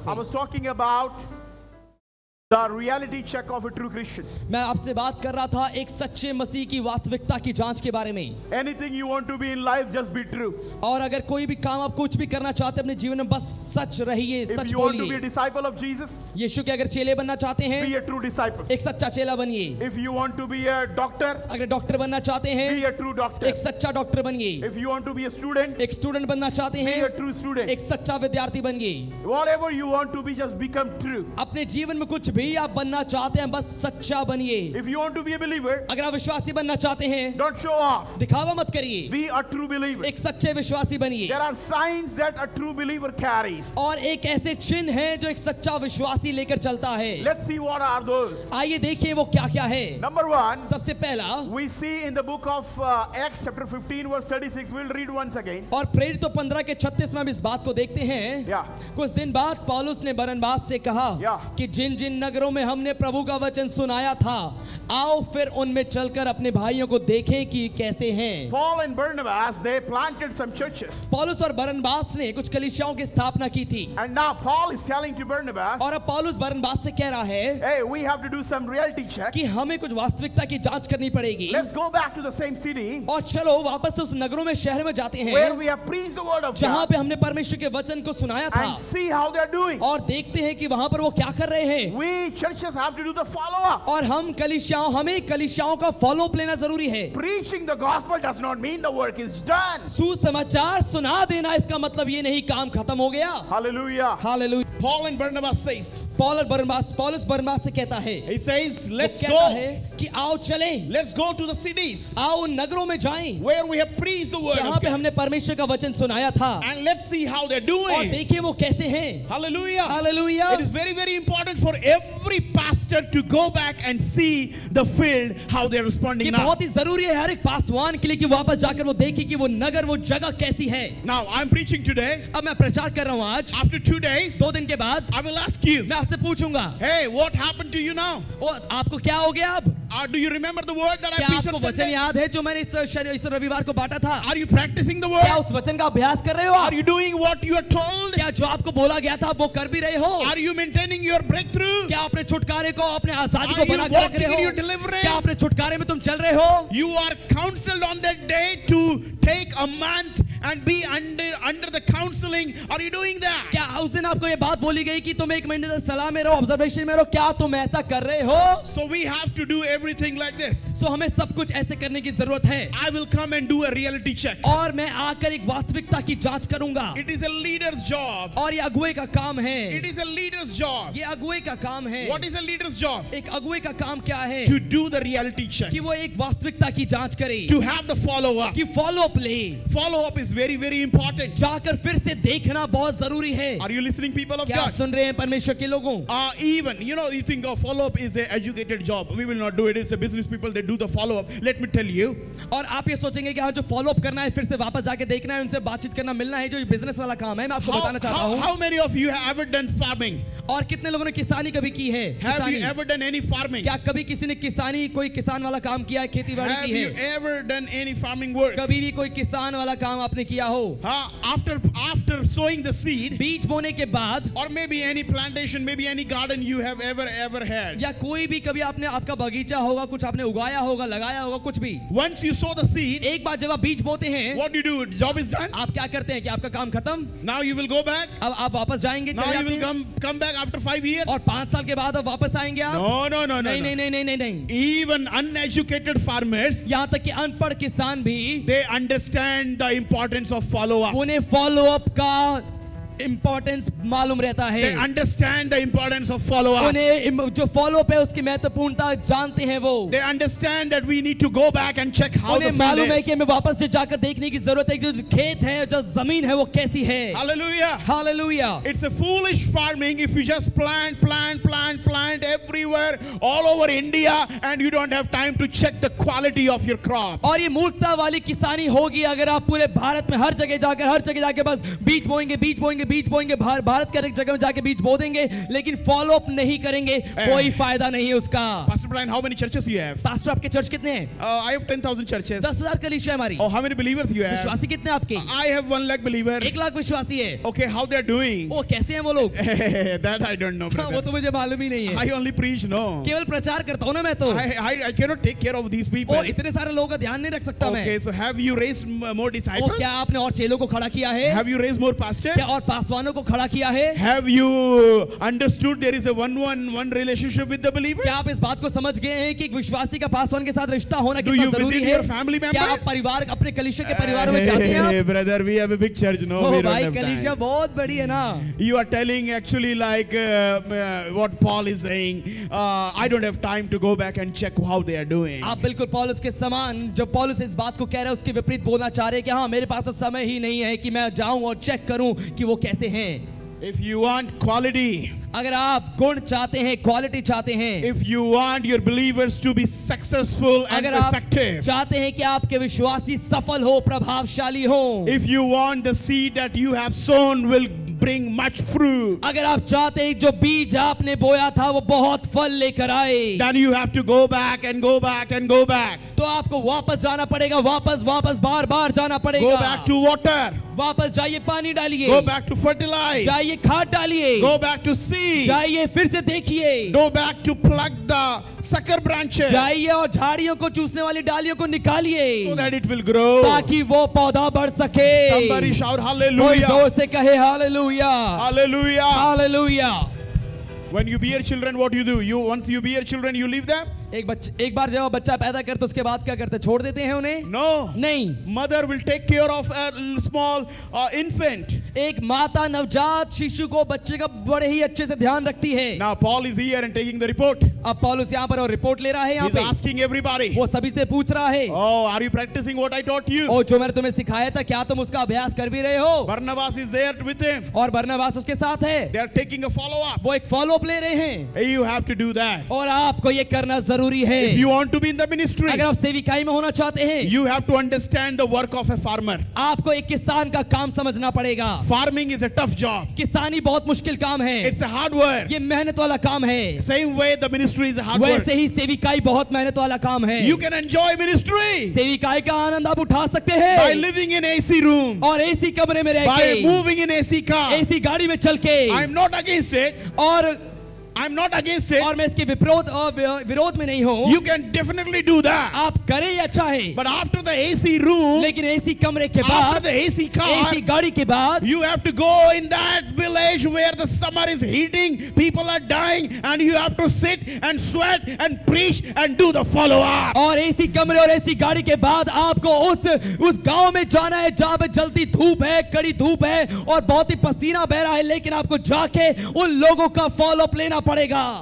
से। I was talking about the reality check of a true Christian. मैं आपसे बात कर रहा था एक सच्चे मसीह की वास्तविकता की जांच के बारे में। Anything you want to be in life, just be true. और अगर कोई भी काम आप कुछ भी करना चाहते हैं अपने जीवन में, बस सच रहिए, If such you want to be a बोलिए। disciple of Jesus, यीशु के अगर चेले बनना चाहते हैं, be a true disciple. एक सच्चा चेला बनिए। If you want to be a doctor, अगर डॉक्टर बनना चाहते हैं, be a true doctor. एक सच्चा डॉक्टर बनिए। If you want to be a student, एक स्टूडेंट बनना चाहते be हैं, a true student. एक सच्चा विद्यार्थी बनिए। Whatever you want to be, just become true. अपने जीवन में कुछ भी आप बनना चाहते हैं, बस सच्चा बनिए। If you want to be a believer, अगर आप विश्वासी बनना चाहते हैं, don't show off. दिखावा मत करिए, Be a true believer. एक सच्चे विश्वासी बनिए। There are signs that a true believer carries. और एक ऐसे चिन्ह हैं जो एक सच्चा विश्वासी लेकर चलता है। Let's see what are those. आइए देखिए वो क्या क्या है। Number one, सबसे पहला, we see in the book of Acts chapter 15 verse 36. We'll read once again. और प्रेरितों 15 के 36 में हम इस बात को देखते हैं। Yeah. कुछ दिन बाद पौलुस ने बरनबास से कहा Yeah. कि जिन जिन नगरों में हमने प्रभु का वचन सुनाया था, आओ फिर उनमें चलकर अपने भाइयों को देखें कि कैसे हैं। Paul and Barnabas, they planted some churches. पौलुस और बरनबास ने कुछ कलीसियाओं की स्थापना की थी। And now Paul is telling to Barnabas, और अब पौलुस बरनबास से कह रहा है hey, we have to do some reality check. कि हमें कुछ वास्तविकता की जांच करनी पड़ेगी। Let's go back to the same city और चलो वापस से उस नगरों में, शहर में जाते where हैं we have preached the word of जहां God पे हमने परमेश्वर के वचन को सुनाया था, and see how they're doing. और देखते हैं कि वहां पर वो क्या कर रहे हैं। We churches have to do the follow-up. और हमें कलीसियाओं का फॉलो अप लेना जरूरी है। Preaching the gospel does not mean the work is done. सुसमाचार सुना देना इसका मतलब ये नहीं काम खत्म हो गया। Hallelujah. Hallelujah. Paul and Barnabas says, पौलुस बरनबास से कहता है, he says, वो let's कहता go. है कि आओ चलें, Let's go to the cities आओ उन नगरों में जाएं where we have preached the word जहां of पे God. हमने परमेश्वर का वचन सुनाया था, And let's see how they're और doing. देखिए वो कैसे हैं। Hallelujah. Hallelujah. It is very, very important for every pastor to go back and see the field, how they're ये responding now. बहुत ही जरूरी है हर एक पासवान के लिए कि वापस जाकर वो देखे कि वो नगर, वो जगह कैसी है। Now, I'm preaching today. अब मैं प्रचार कर रहा हूँ आज, After 2 days, 2 दिन के बाद I will ask you, मैं आपसे पूछूंगा, hey, what happened to you now? और आपको क्या हो गया अब? Do you remember the word that I क्या preached आपको on वचन Sunday? याद है जो मैंने इस रविवार को बांटा था? Are you practicing the क्या word? उस वचन का अभ्यास कर रहे हो Are आप? you doing what you are told? क्या जो आपको बोला गया था आप वो कर भी रहे हो? Are you maintaining your breakthrough? क्या अपने छुटकारे को, अपने आजादी Are को you बना के रख walking रहे in your हो? deliverance? क्या अपने छुटकारे में तुम चल रहे हो? You are counseled on that day to take a month and be under the counseling. Are you doing that? क्या उस दिन आपको ये बात बोली गई कि तुम 1 महीने तक सलाह में रहो, ऑब्जर्वेशन में रहो? क्या तुम ऐसा कर रहे हो? So we have to do everything like this. सो हमें सब कुछ ऐसे करने की जरूरत है। I will come and do a reality check. और मैं आकर एक वास्तविकता की जांच करूंगा। It is a leader's job. और ये अगुवे का काम है। It is a leader's job. ये अगुवे का काम है। What is a leader's job? एक अगुवे का काम क्या है? To do the reality check. कि वो एक वास्तविकता की जांच करे, To have the follow-up. कि फॉलो अप ले, Follow-up is very, very important. जाकर फिर से देखना बहुत जरूरी है। Are you listening, people of क्या आप God? सुन रहे हैं परमेश्वर के लोगों? Even, you think, oh, follow-up is an educated job. We will not do it. It's a business people, they do the follow-up. Let me tell you. और आप ये सोचेंगे कि हाँ जो फॉलो अप करना है, फिर से वापस जाके देखना है, उनसे बातचीत करना, मिलना है, जो बिजनेस वाला काम है, मैं आपको बताना चाहता हूँ। How many of you have ever done farming? और कितने लोगों ने किसानी कभी की है? Have you किसानी। ever done any farming? क्या कभी किसी ने किसानी, कोई किसान वाला काम किया है, खेती बाड़ी Have की you है? ever done any farming work? कभी भी कोई किसान वाला काम आपने किया हो? After sowing the seed, बीज बोने के बाद, or maybe any plantation, maybe any garden you have ever had. या कोई भी कभी आपने, आपका बगीचा होगा, कुछ आपने उगाया होगा, लगाया होगा, कुछ भी। Once you sow the seed, एक बार जब आप बीज बोते हैं, what do you do? Job is done. आप क्या करते हैं कि आपका काम खत्म? Now you will go back. अब आप वापस जाएंगे, Now चले you जाते will हैं? come back after 5 years. और 5 साल के बाद अब वापस आएंगे आप? No. नहीं नहीं नहीं नहीं नहीं नहीं। Even uneducated farmers, यहाँ तक कि अनपढ़ किसान भी, they understand the importance of follow-up. उन्हें फॉलो अप का इंपॉर्टेंस मालूम रहता है। They understand the importance of follow-up. उन्हें जो फॉलो अप है उसकी महत्वपूर्णता जानते हैं वो। They understand that we need to go back and check how the उन्हें field मालूम है is. कि हमें वापस से जाकर देखने की जरूरत है कि जो खेत है, जो जमीन है, वो कैसी है। Hallelujah. Hallelujah. It's a foolish farming if you just plant everywhere all over India and you don't have time to check the quality of your crop. और ये मूर्खता वाली किसानी होगी अगर आप पूरे भारत में हर जगह जाकर बस बीज बोएंगे, बीज बोएंगे, भारत के एक जगह में जाके बीज बो देंगे, लेकिन फॉलो अप नहीं करेंगे, कोई फायदा नहीं है उसका। Pastor Brian, how many churches you have? Pastor आपके चर्च कितने हैं? I have 10,000 churches. 10,000 कलीसिया है हमारी। Oh, how many believers you have? विश्वासी कितने हैं आपके? I have 1 lakh believer. 1 lakh विश्वासी है। Okay, how they are doing? ओ कैसे हैं वो लोग? That I don't know, वो brother. तो मुझे मालूम ही नहीं है। I only preach, no. केवल प्रचार करता हूँ ना मैं तो। I cannot take care of these people. ओ इतने सारे लोगों का ध्यान नहीं रख सकता मैं। Okay, so have you raised more O disciples? क्या आपने और चेलों को खड़ा किया है? Have you raised more pastors? क्या और पासवानों को खड़ा किया है? Have you understood there is a one relationship with the believer? क्या आप इस बात को समझ गए हैं कि एक विश्वासी का पासवान के साथ रिश्ता होना Do कितना you जरूरी visit है? your family members? क्या आप परिवार अपने कलीसिया के परिवार में जाते हैं Hey, आप? brother, we have a big church, no? O We don't भाई have कलीसिया time. बहुत बड़ी है ना। You are telling actually like what Paul is saying. I don't have time to go back and check how they are doing. आप बिल्कुल पौलुस के समान, जब पौलुस इस बात को कह रहे हैं उसके विपरीत बोलना चाह रहे हैं कि हाँ मेरे पास तो समय ही नहीं है कि मैं जाऊं और चेक करूं कि वो कैसे हैं। If you want quality, अगर आप गुण चाहते हैं, क्वालिटी चाहते हैं, if you want your believers to be successful and अगर आप effective, चाहते हैं कि आपके विश्वासी सफल हो, प्रभावशाली हो, if you want the seed that you have sown will bring much fruit, अगर आप चाहते हैं जो बीज आपने बोया था वो बहुत फल लेकर आए, then you have to go back and go back and go back. तो आपको वापस जाना पड़ेगा, वापस बार बार जाना पड़ेगा। Go back to water. वापस जाइए, पानी डालिए, Go back to fertilize. जाइए खाद डालिए, Go back to seed. जाइए फिर से देखिए, Go back to pluck the sucker branches जाइए और झाड़ियों को चूसने वाली डालियों को निकालिए so that it will grow. ताकि वो पौधा बढ़ सके। Somebody shout कोई hallelujah. जोर से कहे hallelujah, Hallelujah. Hallelujah. When you bear children, what do? Once you bear children, you leave them? एक बार जब बच्चा पैदा करते उसके बाद क्या करते, छोड़ देते हैं उन्हें? No. नहीं। Mother will take care of a small infant. एक माता नवजात शिशु को, बच्चे का बड़े ही अच्छे से ध्यान रखती है। Now Paul is here and taking the report. अब पौलुस यहाँ पर और रिपोर्ट ले रहा है, यहाँ He's पे asking everybody. वो सभी से पूछ रहा है, Oh, are you practicing what I taught you? ओ जो मैंने तुम्हें सिखाया था क्या तुम उसका अभ्यास कर भी रहे हो? Barnabas is there with him. और बरनबास उसके साथ है, They are taking a follow-up. वो एक फॉलो अप ले रहे हैं, You have to do that. और आपको ये करना जरूरी है। If you want to be in the ministry, अगर आप सेविकाई में होना चाहते हैं, you have to understand the work of a farmer. आपको एक किसान का काम समझना पड़ेगा। Farming is a tough job. किसानी बहुत मुश्किल काम है, It's a hard work. ये मेहनत वाला काम है। Same way the ministry is a hard work. वैसे ही सेविकाई बहुत मेहनत वाला काम है। You can enjoy ministry सेविकाई का आनंद आप उठा सकते by हैं living in AC room, और एसी कमरे में रह by के, moving in AC car. AC गाड़ी में चल के, I'm not against it. I'm not against it. और मैं इसके विरोध में नहीं हूँ। You can definitely do that. आप करें या चाहे, But after the AC room, लेकिन एसी कमरे के after बाद, the AC car, एसी गाड़ी के बाद, you have to go in that village where the summer is heating, people are dying, and you have to sit and sweat and preach and do the follow-up. और AC कमरे और AC गाड़ी के बाद आपको उस गांव में जाना है जहां पे जलती धूप है, कड़ी धूप है और बहुत ही पसीना बह रहा है, लेकिन आपको जाके उन लोगों का फॉलो अप लेना पड़ेगा।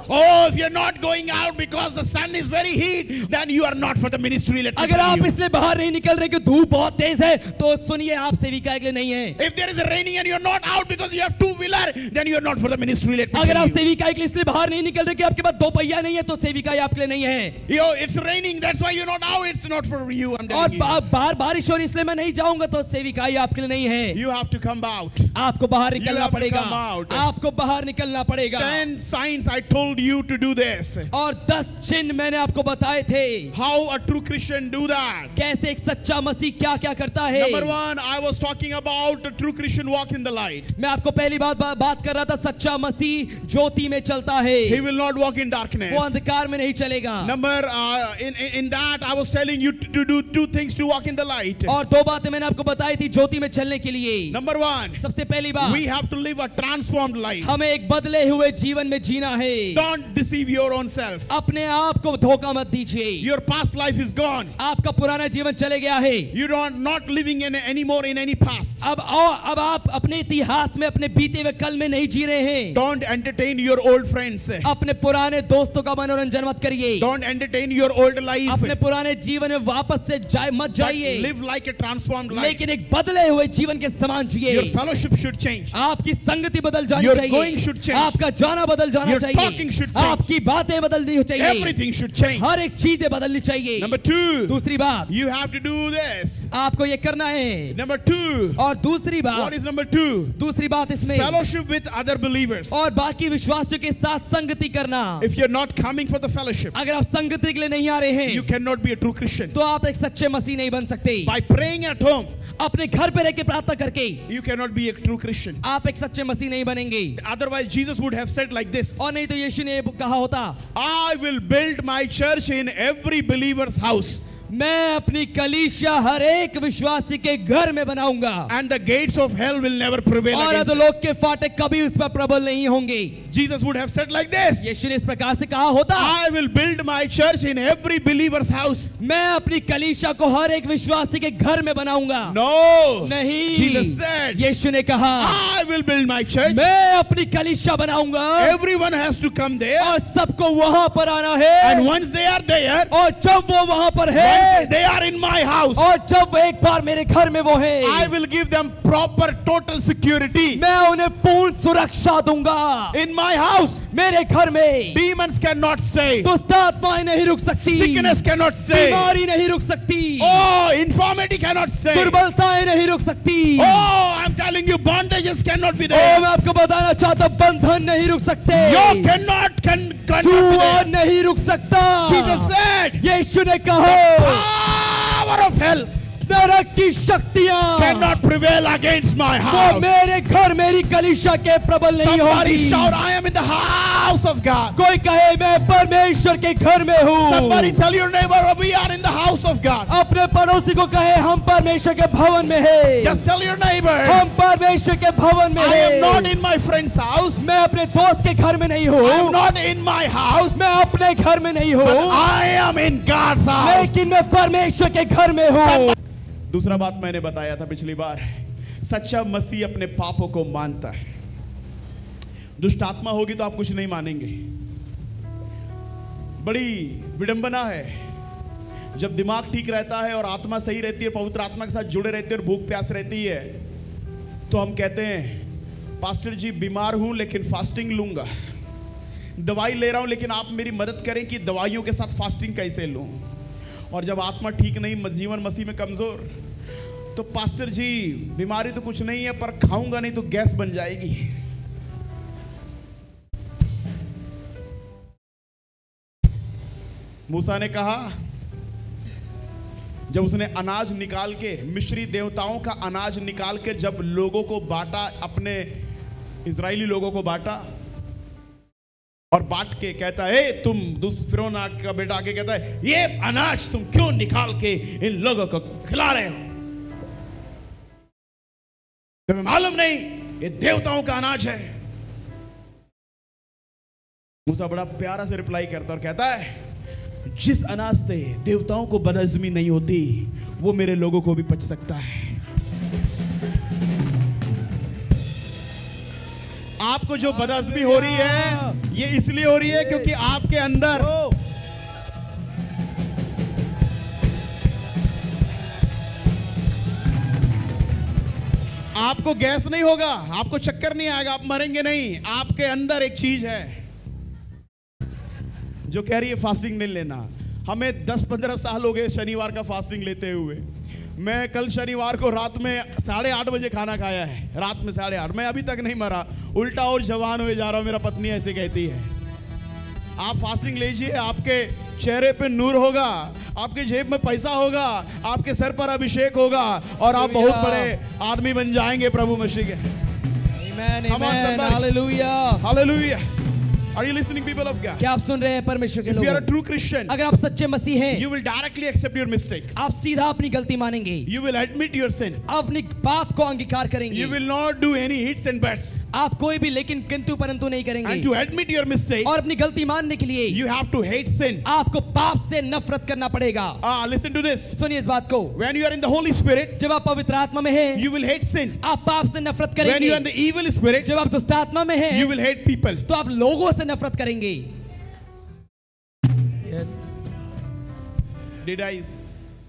Oh, if you're not going out because the sun is very heat, then you are not for the ministry. Let me अगर tell आप you. इसलिए बाहर नहीं निकल रहे कि धूप बहुत तेज है, तो सुनिए आप सेविका के लिए नहीं है। If there is a raining and you're not out because you have two-wheeler, then you're not for the ministry. Let me अगर tell आप you. सेविका के लिए इसलिए बाहर नहीं निकल रहे कि आपके पास दो पहिया नहीं है, तो सेविका आपके लिए नहीं है। Yo, it's raining, that's why you're not out. It's not for you. I'm और telling you. बाहर बारिश हो रही इसलिए मैं नहीं जाऊंगा, तो सेविकाई आपके लिए नहीं है। You have to come out. आपको बाहर निकलना have to पड़ेगा, come out. आपको बाहर निकलना पड़ेगा। 10 signs I told you to do this. और 10 चिन्ह मैंने आपको बताए थे, How a true Christian do that. कैसे एक सच्चा मसीह क्या क्या करता है। Number 1, I was talking about a true Christian walk in the light. मैं आपको पहली बात कर रहा था, सच्चा मसीह ज्योति में चलता है, He will not walk in darkness. वो अंधकार में नहीं चलेगा। Number in that I was telling you to do 2 things to walk in the light. और 2 बातें मैंने आपको बताई थी ज्योति में चलने के लिए। Number 1, सबसे पहली बात, we have to live a transformed life. हमें एक बदले हुए जीवन में जीना है। Don't deceive your own self. अपने आप को धोखा मत दीजिए। Your past life is gone. आपका पुराना जीवन चले गया है। You don't not living in anymore in any past. अब आप अपने इतिहास में, अपने बीते हुए कल में नहीं जी रहे हैं। Don't entertain your old friends. अपने पुराने दोस्तों का मनोरंजन मत करिए। Don't entertain your old life. अपने पुराने जीवन में वापस से मत But जाइए, live like a transformed life. लेकिन एक बदले हुए जीवन के समान जिए। Your fellowship should change. आपकी संगति बदल जानी Your चाहिए, going should change. आपका जाना बदल जाना Your talking should चाहिए, change. आपकी बातें बदलनी चाहिए, Everything should change. हर एक चीजें बदलनी चाहिए। Number 2, दूसरी बात, you have to do this. आपको ये करना है। Number 2, और दूसरी what बात, is number 2? दूसरी बात इसमें Fellowship with other believers. और बाकी विश्वासियों के साथ संगति करना। If you're not coming for the fellowship, अगर आप संगति के लिए नहीं आ रहे you हैं cannot be a true Christian. तो आप एक सच्चे मसीह नहीं बन सकते। By praying at home, अपने घर पे रह के प्रार्थना करके you cannot be a true Christian. आप एक सच्चे मसीह नहीं बनेंगे। Otherwise, Jesus would have said like this, और नहीं तो यीशु ने कहा होता, I will build my church in every believer's house, मैं अपनी कलीसिया हर एक विश्वासी के घर में बनाऊंगा and the gates of hell will never prevail और against it. अधोलोक के फाटक कभी उस पर प्रबल नहीं होंगे। Jesus would have said like this, यीशु ने इस प्रकार से कहा होता, I will build my church in every believer's house. मैं अपनी कलीसिया को हर एक विश्वासी के घर में बनाऊंगा। No, नहीं, Jesus said, यीशु ने कहा, I will build my church. मैं अपनी कलीसिया बनाऊंगा Everyone has to come there, और सबको वहां पर आना है। and once they are there, और जब वो वहां पर है once they are in my house, और जब वो एक बार मेरे घर में वो है, I will give them proper total security. मैं उन्हें पूर्ण सुरक्षा दूंगा। In my house, मेरे घर में demons cannot stay. दुष्ट आत्माएं नहीं रुक सकती, Sickness cannot stay. बीमारी नहीं रुक सकती, Oh, infirmity cannot stay. दुर्बलताएं नहीं रुक सकती। Oh, I'm telling you, bondages cannot be O, there. मैं आपको बताना चाहता हूं, बंधन नहीं रुक सकते, You cannot be जुआ there. नहीं रुक सकता। Jesus said, यीशु ने कहा, power of hell नरक की शक्तियां cannot prevail against my वो house. मेरे घर मेरी कलीसिया के प्रबल नहीं Somebody होगी। shout, I am in the house of God. कोई कहे मैं परमेश्वर के घर में हूँ। Somebody tell your neighbor, we are in the house of God. अपने पड़ोसी को कहे हम परमेश्वर के भवन में हैं। Just tell your neighbor, हम परमेश्वर के भवन में I am हैं। not in my friend's house. मैं अपने दोस्त के घर में नहीं I am हूँ, not in my house. मैं अपने घर में नहीं But हूँ, I am in God's house. लेकिन मैं परमेश्वर के घर में हूँ। दूसरा बात मैंने बताया था पिछली बार, सच्चा मसीह अपने पापों को मानता है। दुष्ट आत्मा होगी तो आप कुछ नहीं मानेंगे। बड़ी विडंबना है जब दिमाग ठीक रहता है और आत्मा सही रहती है, पवित्र आत्मा के साथ जुड़े रहते हैं और भूख प्यास रहती है, तो हम कहते हैं पास्टर जी बीमार हूं लेकिन फास्टिंग लूंगा, दवाई ले रहा हूं लेकिन आप मेरी मदद करें कि दवाइयों के साथ फास्टिंग कैसे लूं। और जब आत्मा ठीक नहीं, जीवन मसीह में कमजोर, तो पास्टर जी बीमारी तो कुछ नहीं है पर खाऊंगा नहीं तो गैस बन जाएगी। मूसा ने कहा जब उसने अनाज निकाल के, मिस्री देवताओं का अनाज निकाल के जब लोगों को बांटा, अपने इजरायली लोगों को बांटा और बांट के कहता है तुम फिरौन का बेटा आके कहता है ये अनाज तुम क्यों निकाल के इन लोगों को खिला रहे हो, तुम्हें मालूम नहीं ये देवताओं का अनाज है। मूसा बड़ा प्यारा से रिप्लाई करता और कहता है जिस अनाज से देवताओं को बदहजमी नहीं होती वो मेरे लोगों को भी पच सकता है। आपको जो बदहजमी हो रही है ये इसलिए हो रही है क्योंकि आपके अंदर आपको गैस नहीं होगा, आपको चक्कर नहीं आएगा, आप मरेंगे नहीं। आपके अंदर एक चीज है जो कह रही है फास्टिंग नहीं लेना। हमें 10-15 साल हो गए शनिवार का फास्टिंग लेते हुए। मैं कल शनिवार को रात में 8:30 बजे खाना खाया है, रात में 8:30। मैं अभी तक नहीं मरा, उल्टा और जवान हुए जा रहा हूं, मेरा पत्नी ऐसे कहती है। आप फास्टिंग लीजिए, आपके चेहरे पे नूर होगा, आपके जेब में पैसा होगा, आपके सर पर अभिषेक होगा और आप बहुत बड़े आदमी बन जाएंगे प्रभु मसीह के। Amen, amen, hallelujah. Hallelujah. Are you listening, people of God? क्या आप सुन रहे हैं परमेश्वर के If you are a लोग? true Christian, अगर आप सच्चे मसीह हैं, you will directly accept your mistake. आप सीधा अपनी गलती मानेंगे, You will admit your sin. आप अपनी पाप को अंगीकार करेंगे, You will not do any hits and buts. आप कोई भी लेकिन किंतु परंतु नहीं And करेंगे। to admit your mistake, और अपनी गलती मानने के लिए you have to hate sin. आपको पाप से नफरत करना पड़ेगा। Listen to this. सुनिए इस बात को, When you are in the Holy Spirit, जब आप पवित्र आत्मा में हैं, you will hate sin. आप पाप से नफरत When you करेंगे। are in the evil spirit, जब आप दुष्ट आत्मा में हैं, you will hate people. तो आप लोगों से नफरत करेंगे। Yes. Did I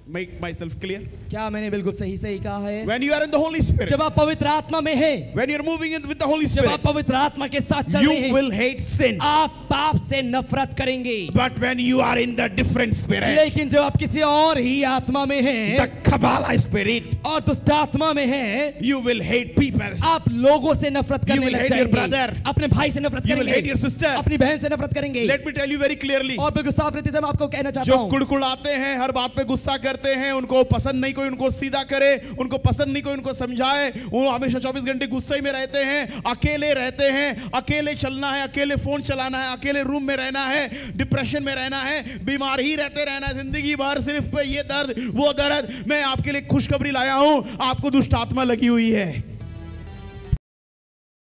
make myself clear? क्या मैंने बिल्कुल सही सही कहा है? When you are in the Holy Spirit, जब आप पवित्र आत्मा में हैं, when you are moving in with the Holy जब आप Spirit, पवित्र आत्मा के साथ चल रहे you हैं, will hate sin. आप पाप से नफरत करेंगे। But when you are in the different spirit, लेकिन जब आप किसी और ही आत्मा में हैं, the Kabbalah spirit, और दुष्ट आत्मा में हैं, you will hate people. आप लोगों से नफरत You करने will लग hate your जाएंगे। brother. अपने भाई से नफरत You will hate your करेंगे, sister. अपनी बहन से नफरत करेंगे। Let me tell you very clearly. और बिल्कुल साफ रीति से मैं आपको कहना चाहता जो हूँ, कुड़कुड़ाते हैं, हर बात पे गुस्सा करते हैं, उनको पसंद नहीं कोई उनको सीधा करे, उनको पसंद नहीं कोई उनको समझाए, वो हमेशा 24 घंटे गुस्से में रहते हैं, अकेले रहते हैं, अकेले चलना है, अकेले फोन चलाना है, अकेले रूम में रहना है, डिप्रेशन में रहना है, बीमार ही रहते रहना है जिंदगी भर, सिर्फ पे ये दर्द वो दर्द। मैं आपके लिए खुशखबरी लाया हूं, आपको दुष्ट आत्मा लगी हुई है।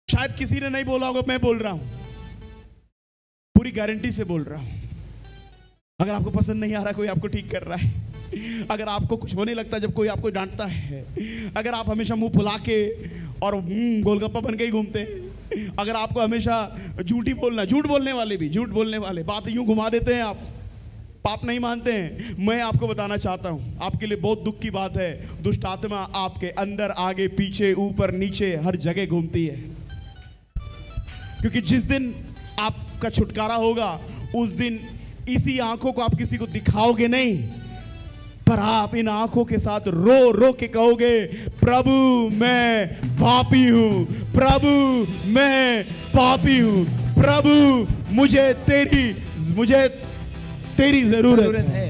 शायद किसी ने नहीं बोला होगा, मैं बोल रहा हूं, पूरी गारंटी से बोल रहा हूं। अगर आपको पसंद नहीं आ रहा कोई आपको ठीक कर रहा है, अगर आपको कुछ होने लगता है जब कोई आपको डांटता है, अगर आप हमेशा मुंह फुला के और गोलगप्पा बन के ही घूमते हैं, अगर आपको हमेशा झूठी बोलना, झूठ बोलने वाले भी, झूठ बोलने वाले बात यूं घुमा देते हैं, आप पाप नहीं मानते हैं, मैं आपको बताना चाहता हूं, आपके लिए बहुत दुख की बात है, दुष्ट आत्मा आपके अंदर, आगे पीछे, ऊपर नीचे, हर जगह घूमती है। क्योंकि जिस दिन आपका छुटकारा होगा, उस दिन इसी आंखों को आप किसी को दिखाओगे नहीं, पर आप इन आंखों के साथ रो रो के कहोगे, प्रभु मैं पापी हूं, प्रभु मैं पापी हूं, प्रभु मुझे तेरी जरूरत है।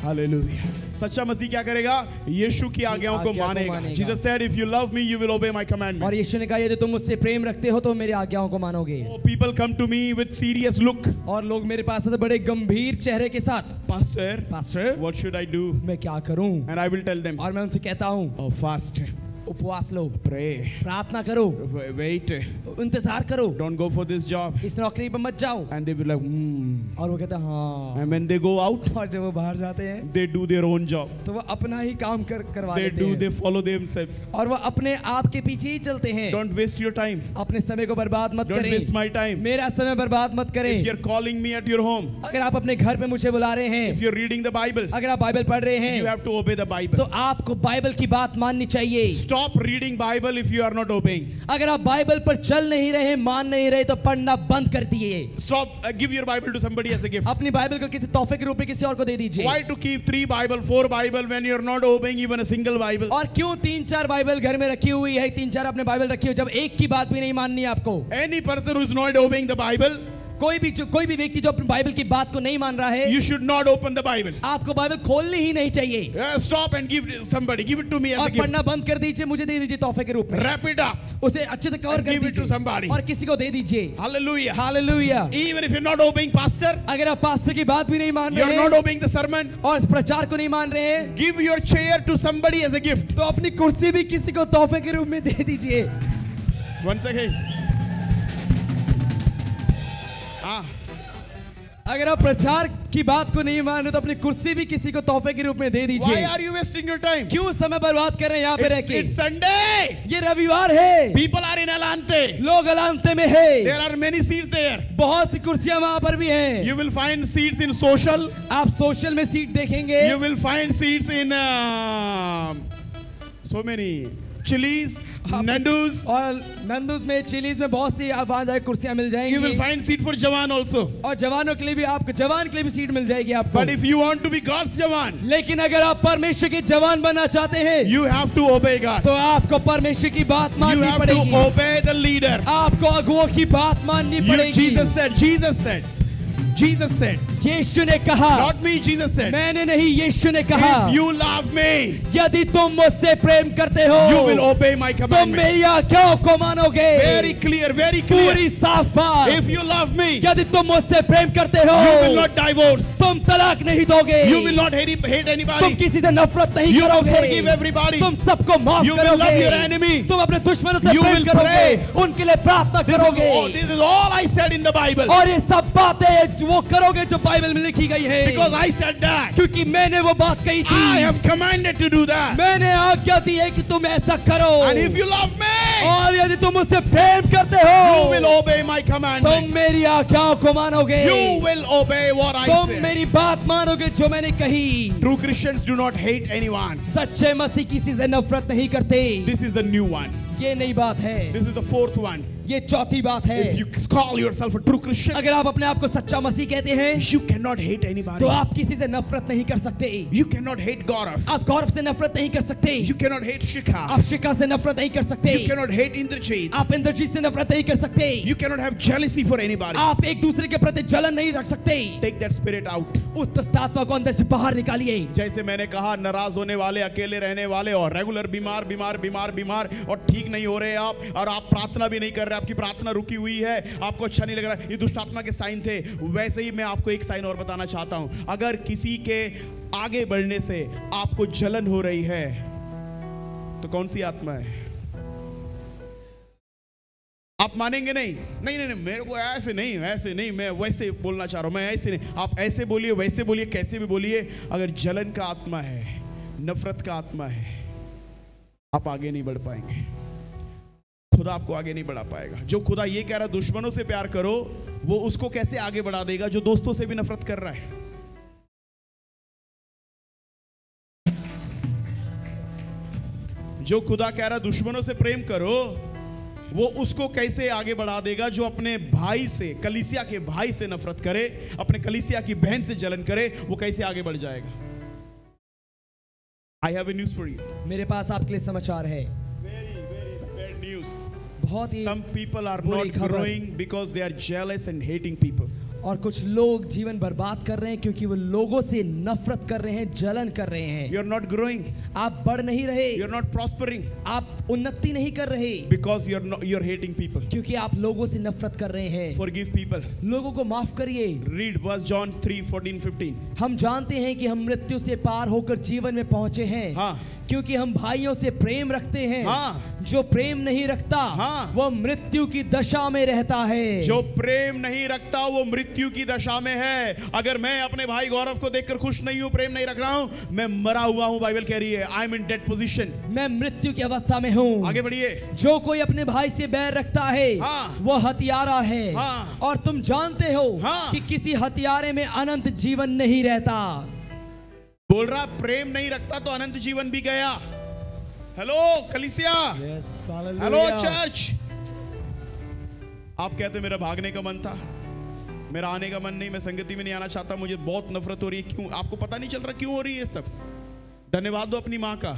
हालेलुया। सच्चा मसीह क्या करेगा? यीशु की आज्ञाओं को मानेगा। Jesus said, if you love me, you will obey my commandments. और यीशु ने कहा, यदि तुम मुझसे प्रेम रखते हो तो मेरी आज्ञाओं को मानोगे। Oh, people come to me with serious look. और लोग मेरे पास आते बड़े गंभीर चेहरे के साथ, Pastor, what should I do? मैं क्या करूं? And I will tell them, और मैं उनसे कहता हूं, oh, fast, उपवास लो, pray, प्रार्थना करो, wait, इंतजार करो, don't go for this job. इस नौकरी पर मत जाओ। And they will like, और वो कहते हैं हाँ। And when they go out, और जब वो बाहर जाते हैं, they do their own job. तो वो अपना ही काम करवा They लेते do, हैं, they follow themselves. और वो अपने आप के पीछे ही चलते हैं। Don't waste your time. अपने समय को बर्बाद मत Don't waste करें, my time. मेरा समय बर्बाद मत करें। If you're calling me at your home, अगर आप अपने घर पे मुझे बुला रहे if हैं, you're reading the Bible, अगर आप बाइबल पढ़ रहे you हैं, have to obey the Bible. तो आपको बाइबल की बात माननी चाहिए। Stop reading Bible if you are not obeying. अगर आप बाइबल पर चल नहीं रहे, मान नहीं रहे, तो पढ़ना बंद कर दिए। Stop, give your Bible to somebody as a gift. अपनी बाइबल को किसी तोहफे के रूप में किसी और को दे दीजिए। Why to keep 3 Bible, 4 Bible when you're not obeying even a single Bible? और क्यों 3-4 बाइबल घर में रखी हुई है, 3-4 अपने बाइबल रखी हुई, जब एक की बात भी नहीं माननी है आपको। Any person who is not obeying the Bible, कोई भी व्यक्ति जो अपनी बाइबल की बात को नहीं मान रहा है, you should not open the Bible. आपको बाइबल खोलनी ही नहीं चाहिए। Stop and give somebody, give it to me as a और gift. पढ़ना बंद कर दीजिए, मुझे दे दीजिए तोहफे के रूप में। Wrap it up. उसे अच्छे से कवर And कर give it to दीजिए somebody. और किसी को दे दीजिए। Hallelujah. Hallelujah. Even if you're not obeying pastor, अगर आप पास्टर की बात भी नहीं मान you're रहे not हैं obeying the sermon, और प्रचार को नहीं मान रहे हैं, give your chair to somebody as a gift. तो अपनी कुर्सी भी किसी को तोहफे के रूप में दे दीजिए। Once again. अगर आप प्रचार की बात को नहीं मान रहे तो अपनी कुर्सी भी किसी को तोहफे के रूप में दे Why दीजिए। are you wasting your time? क्यों समय बर्बाद कर रहे हैं यहाँ पे रह के? It's Sunday. ये रविवार है, People are in Alante. लोग अलांते में है, There are many seats there. बहुत सी कुर्सियां वहां पर भी हैं। You will find seats in social. आप सोशल में सीट देखेंगे, You will find seats in so many Chili's, Nando's. और नंदूस में, चिलीज में बहुत सी आप वहां जाए कुर्सियां मिल You will जाएंगी, find seat for Jawan also. और जवानों के लिए भी, आपको जवान के लिए भी सीट मिल जाएगी आपको। But if you want to be God's Jawan, लेकिन अगर आप परमेश्वर के जवान बनना चाहते हैं, you have to obey God. तो आपको परमेश्वर की बात You माननी have to पड़ेगी, obey the leader. आपको अगुओं की बात माननी पड़ेगी। Jesus said, यीशु ने कहा, not me, Jesus said, मैंने नहीं, यीशु ने कहा, if you love me, यदि तुम मुझसे प्रेम करते हो, you will obey my तुम commandments. मेरी आज्ञाओं को मानोगे। Very clear, very clear. पूरी साफ बात। If you love me, यदि तुम मुझसे प्रेम करते हो, you will not divorce. तुम तलाक नहीं दोगे, You will not hate तुम anybody. किसी से नफरत नहीं You will करोगे, forgive everybody. तुम सबको माफ You will love your करोगे, enemy. तुम अपने दुश्मनों से You प्रेम will करोगे, pray. उनके लिए प्रार्थना करोगे। This is all I said in the Bible. और ये सब बातें वो करोगे जो बाइबल में लिखी गई है, Because I said that. क्योंकि मैंने वो बात कही I थी, have commanded to do that. मैंने आज्ञा दी है कि तुम ऐसा करो। And if you love me, और यदि तुम मुझसे प्रेम करते you will हो obey my तुम commandment. मेरी आज्ञाओं को मानोगे, You will obey what I तुम say. मेरी बात मानोगे जो मैंने कही। True Christians do not hate anyone. सच्चे मसीह किसी से नफरत नहीं करते। This is the new one. ये नई बात है। This is the fourth one. ये चौथी बात है। If you call yourself a true Christian, अगर आप अपने आप को सच्चा मसीह कहते हैं you cannot hate anybody. तो आप किसी से नफरत नहीं कर सकते। You cannot hate Gaurav. आप गौरव से नफरत नहीं कर सकते। You cannot hate Shikha. आप शिखा से नफरत नहीं कर सकते। You cannot hate Indrajit. आप इंद्रजीत से नफरत नहीं कर सकते। You cannot have jealousy for anybody. आप एक दूसरे के प्रति जलन नहीं रख सकते। Take that spirit out. उस दुष्ट आत्मा को अंदर से बाहर निकालिए। जैसे मैंने कहा, नाराज होने वाले, अकेले रहने वाले और रेगुलर बीमार बीमार बीमार बीमार और ठीक नहीं हो रहे आप, और आप प्रार्थना भी नहीं कर रहे, आपकी प्रार्थना रुकी हुई है, आपको अच्छा नहीं लग रहा, ये दुष्ट आत्मा के साइन थे। वैसे ही मैं आपको एक साइन और बताना चाहता हूं। अगर किसी के आगे बढ़ने से आपको जलन हो रही है तो कौन सी आत्मा है? आप मानेंगे नहीं, नहीं नहीं नहीं, मेरे को ऐसे नहीं, वैसे नहीं, मैं वैसे बोलना चाह रहा हूं, मैं ऐसे नहीं। आप ऐसे बोलिए, वैसे बोलिए, कैसे भी बोलिए। अगर जलन का आत्मा है, नफरत का आत्मा है, आप आगे नहीं बढ़ पाएंगे। खुदा आपको आगे नहीं बढ़ा पाएगा। जो खुदा ये कह रहा है दुश्मनों से प्यार करो, वो उसको कैसे आगे बढ़ा देगा जो दोस्तों से भी नफरत कर रहा है? जो खुदा कह रहा है दुश्मनों से प्रेम करो, वो उसको कैसे आगे बढ़ा देगा जो अपने भाई से, कलीसिया के भाई से नफरत करे, अपने कलीसिया की बहन से जलन करे, वो कैसे आगे बढ़ जाएगा? I have a news for you. मेरे पास आपके लिए समाचार है। Very, very bad news. बहुत ही Some people are बुरी not खबर। growing because they are jealous and hating people. और कुछ लोग जीवन बर्बाद कर रहे हैं क्योंकि वो लोगों से नफरत कर रहे हैं, जलन कर रहे हैं। You are not growing. आप बढ़ नहीं रहे, You are not prospering आप उन्नति नहीं कर रहे because you are hating people. क्योंकि आप लोगों से नफरत कर रहे हैं। Forgive people. लोगों को माफ करिए। Read verse John 3:14-15. हम जानते हैं कि हम मृत्यु से पार होकर जीवन में पहुंचे हैं, हाँ। क्योंकि हम भाइयों से प्रेम रखते हैं। हाँ। जो प्रेम नहीं रखता हाँ। वो मृत्यु की दशा में रहता है। जो प्रेम नहीं रखता वो मृत्यु की दशा में है। अगर मैं अपने भाई गौरव को देखकर खुश नहीं हूं, प्रेम नहीं रख रहा हूं, मैं मरा हुआ हूं। बाइबल कह रही है I am in dead position, मैं मृत्यु की अवस्था में हूं। आगे बढ़िए। जो कोई अपने भाई से बैर रखता है हाँ। वो हत्यारा है। हाँ। और तुम जानते हो हाँ। कि किसी हत्यारे में अनंत जीवन नहीं रहता। बोल रहा प्रेम नहीं रखता तो अनंत जीवन भी गया। हेलो कलीसिया, हेलो चर्च। आप कहते मेरा भागने का मन था, मेरा आने का मन नहीं, मैं संगति में नहीं आना चाहता, मुझे बहुत नफरत हो रही है। क्यों? आपको पता नहीं चल रहा क्यों हो रही है सब? धन्यवाद दो अपनी माँ का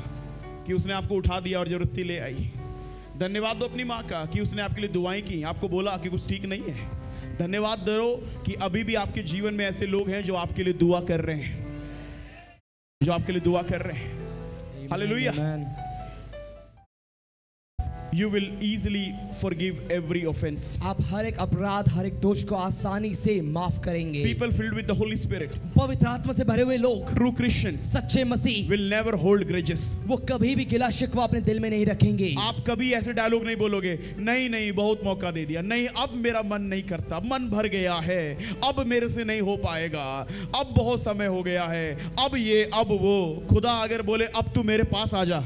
कि उसने आपको उठा दिया और जबरदस्ती ले आई। धन्यवाद दो अपनी माँ का कि उसने आपके लिए दुआएं की, आपको बोला कि कुछ ठीक नहीं है। धन्यवाद दो कि अभी भी आपके जीवन में ऐसे लोग हैं जो आपके लिए दुआ कर रहे हैं, जो आपके लिए दुआ कर रहे हैं। Hallelujah. You will easily forgive every offense. आप हर एक अपराध, हर एक दोष को आसानी से माफ करेंगे। People filled with the Holy Spirit, पवित्र आत्मा से भरे हुए लोग, true Christians, सच्चे मसीह, will never hold grudges. वो कभी भी गिला शिकवा अपने दिल में नहीं रखेंगे। आप कभी ऐसे डायलॉग नहीं बोलोगे, नहीं नहीं बहुत मौका दे दिया, नहीं अब मेरा मन नहीं करता, मन भर गया है, अब मेरे से नहीं हो पाएगा, अब बहुत समय हो गया है, अब ये अब वो। खुदा अगर बोले अब तू मेरे पास आ जा,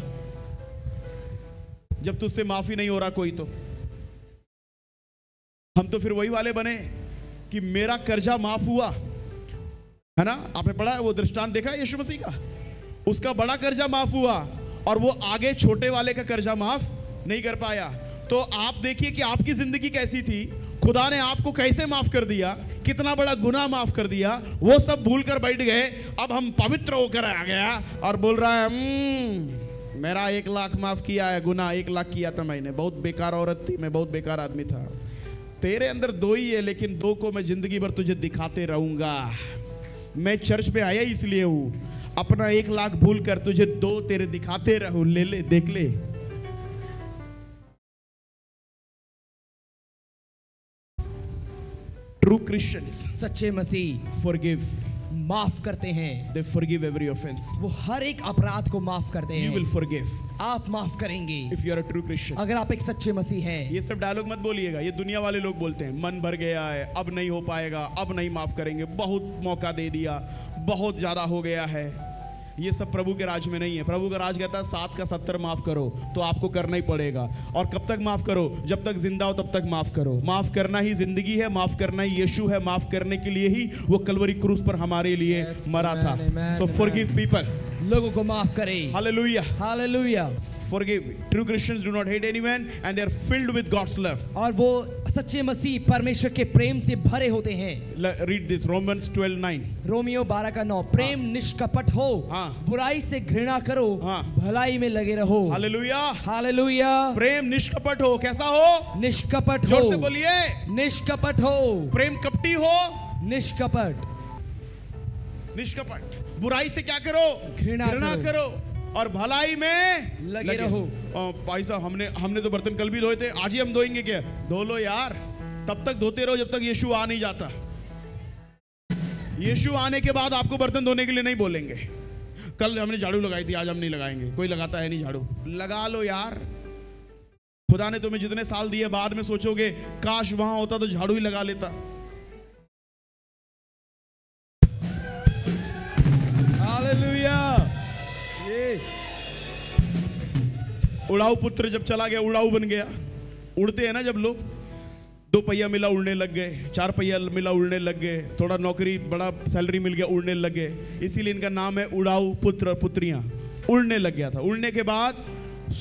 जब तुझसे माफी नहीं हो रहा कोई, तो हम तो फिर वही वाले बने कि मेरा कर्जा माफ हुआ, है ना? आपने पढ़ा है वो दृष्टांत, देखा है यीशु मसीह का? उसका बड़ा कर्जा माफ हुआ और वो आगे छोटे वाले का कर्जा माफ नहीं कर पाया। तो आप देखिए कि आपकी जिंदगी कैसी थी, खुदा ने आपको कैसे माफ कर दिया, कितना बड़ा गुनाह माफ कर दिया, वो सब भूल कर बैठ गए। अब हम पवित्र होकर आ गया और बोल रहा है मेरा 1 लाख माफ किया है, गुनाह 1 लाख किया था मैंने, बहुत बेकार औरत थी मैं, बहुत बेकार आदमी था। तेरे अंदर 2 ही है, लेकिन 2 को मैं जिंदगी भर तुझे दिखाते रहूंगा। मैं चर्च पे आया इसलिए हूं, अपना 1 लाख भूल कर तुझे 2 तेरे दिखाते रहूं, ले ले देख ले। ट्रू क्रिश्चियंस, सच्चे मसीह फॉरगिव, माफ करते हैं। they forgive every offense. वो हर एक अपराध को माफ करते You हैं। will forgive आप माफ करेंगे if you are a true Christian. अगर आप एक सच्चे मसीह हैं। ये सब डायलॉग मत बोलिएगा, ये दुनिया वाले लोग बोलते हैं, मन भर गया है, अब नहीं हो पाएगा, अब नहीं माफ करेंगे, बहुत मौका दे दिया, बहुत ज्यादा हो गया है। ये सब प्रभु के राज में नहीं है। प्रभु का राज कहता है 7 का 70 माफ करो, तो आपको करना ही पड़ेगा। और कब तक माफ करो? जब तक जिंदा हो तब तक माफ करो। माफ करना ही जिंदगी है, माफ करना ही यीशु है, माफ करने के लिए ही वो कलवरी क्रूस पर हमारे लिए मरा था। सो फॉरगिव पीपल, लोगों को माफ करे। Hallelujah, hallelujah. Forgive. True Christians do not hate anyone and they are filled with God's love. और वो सच्चे मसीह परमेश्वर के प्रेम से भरे होते हैं। Read this, Romans 12:9. रोमियो 12:9। प्रेम निष्कपट हो, बुराई से घृणा करो, भलाई में लगे रहो। Hallelujah, hallelujah. प्रेम निष्कपट हो। कैसा हो? निष्कपट हो। जोर से बोलिए, निष्कपट हो। प्रेम कपटी हो, निष्कपट। निष्कपट। बुराई से क्या करो? घृणा करो और भलाई में लगे रहो। भाई साहब, हमने तो बर्तन कल भी धोए थे, आज ही हम धोएंगे क्या? धो लो यार, तब तक धोते रहो जब तक यीशु आ नहीं जाता। यीशु आने के बाद आपको बर्तन धोने के लिए नहीं बोलेंगे। कल हमने झाड़ू लगाई थी, आज हम नहीं लगाएंगे। कोई लगाता है नहीं झाड़ू, लगा लो यार। खुदा ने तुम्हें जितने साल दिए, बाद में सोचोगे काश वहां होता तो झाड़ू ही लगा लेता। हालेलुया। उड़ाऊ पुत्र जब चला गया, उड़ाऊ बन गया। उड़ते हैं ना जब लोग, 2 पहिया मिला उड़ने लग गए, 4 पहिया मिला उड़ने लग गए, थोड़ा नौकरी बड़ा सैलरी मिल गया, उड़ने लग गए। इसीलिए इनका नाम है उड़ाऊ पुत्र और पुत्रियां। उड़ने लग गया था। उड़ने के बाद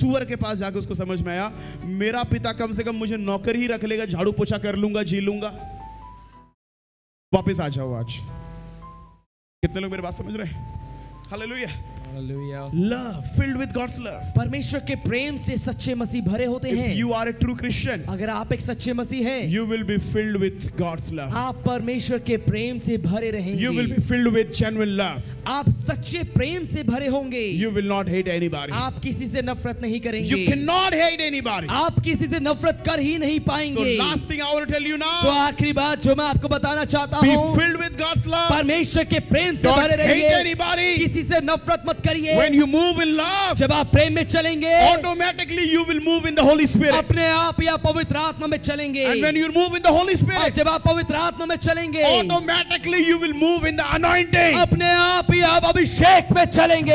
सूअर के पास जाकर उसको समझ में आया, मेरा पिता कम से कम मुझे नौकर ही रख लेगा, झाड़ू पोछा कर लूंगा, जी लूंगा। वापस आ जाओ आज। कितने लोग मेरी बात समझ रहे हैं? Hallelujah. Love, filled with God's love. परमेश्वर के प्रेम से सच्चे मसीह भरे होते हैं। If you are a true Christian, अगर आप एक सच्चे मसीह हैं, you will be filled with God's love. आप परमेश्वर के प्रेम से भरे रहेंगे। You will be filled with genuine love. आप सच्चे प्रेम से भरे होंगे। You will not hate anybody. आप किसी से नफरत नहीं करेंगे। You cannot hate anybody. आप किसी से नफरत कर ही नहीं पाएंगे। So last thing I want to tell you now. तो आखिरी बात जो मैं आपको बताना चाहता be हूँ, filled with God's love. परमेश्वर के प्रेम से Don't भरे रहिए। hate anybody. किसी से नफरत मत करिए। When you move in love, जब आप प्रेम में चलेंगे, automatically you will move in the Holy Spirit. अपने आप या पवित्र आत्मा में चलेंगे। And when you move in the Holy और Spirit, जब आप पवित्र आत्मा में चलेंगे, automatically you will move in the anointing. अपने आप ही आप अभिषेक में चलेंगे।